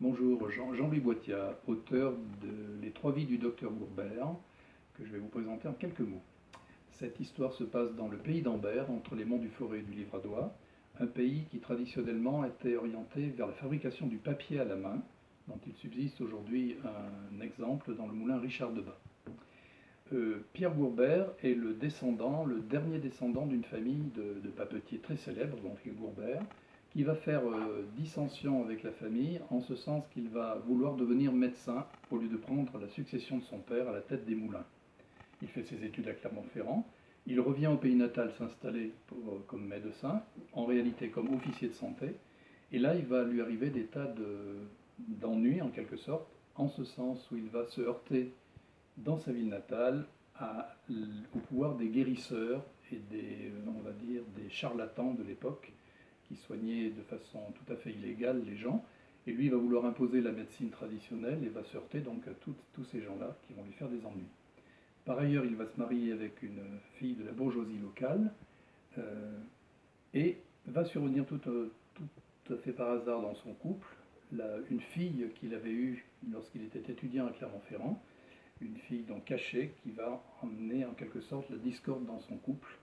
Bonjour, Jean-Louis Boitia, auteur de Les trois vies du docteur Gourbert, que je vais vous présenter en quelques mots. Cette histoire se passe dans le pays d'Ambert, entre les monts du Forez et du Livradois, un pays qui traditionnellement était orienté vers la fabrication du papier à la main, dont il subsiste aujourd'hui un exemple dans le moulin Richard Debat. Pierre Gourbert est le dernier descendant d'une famille de papetiers très célèbre, donc les Gourbert, qui va faire dissension avec la famille, en ce sens qu'il va vouloir devenir médecin au lieu de prendre la succession de son père à la tête des moulins. Il fait ses études à Clermont-Ferrand, il revient au pays natal s'installer comme médecin, en réalité comme officier de santé, et là il va lui arriver des tas d'ennuis en quelque sorte, en ce sens où il va se heurter dans sa ville natale au pouvoir des guérisseurs et on va dire, des charlatans de l'époque qui soignaient de façon tout à fait illégale les gens. Et lui, il va vouloir imposer la médecine traditionnelle et va se heurter donc à tous ces gens-là qui vont lui faire des ennuis. Par ailleurs, il va se marier avec une fille de la bourgeoisie locale et va survenir tout à fait par hasard dans son couple une fille qu'il avait eue lorsqu'il était étudiant à Clermont-Ferrand, une fille donc cachée qui va emmener en quelque sorte la discorde dans son couple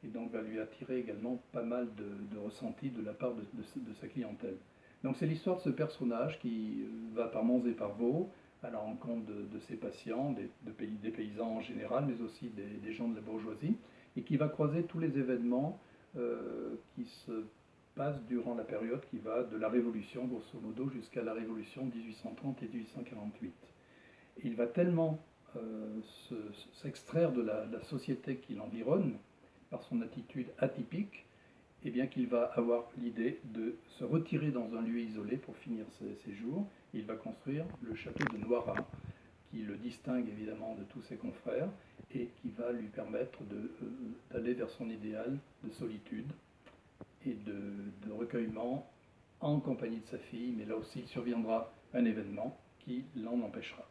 et donc va lui attirer également pas mal de ressentis de la part de sa clientèle. Donc c'est l'histoire de ce personnage qui va par monts et par vaux à la rencontre de ses patients, des paysans en général, mais aussi des gens de la bourgeoisie, et qui va croiser tous les événements qui se passent durant la période qui va de la Révolution, grosso modo, jusqu'à la Révolution 1830 et 1848. Et il va tellement s'extraire de la société qui l'environne, par son attitude atypique, et bien qu'il va avoir l'idée de se retirer dans un lieu isolé pour finir ses jours. Il va construire le château de Noirat, qui le distingue évidemment de tous ses confrères et qui va lui permettre d'aller vers son idéal de solitude et de recueillement en compagnie de sa fille, mais là aussi il surviendra un événement qui l'en empêchera.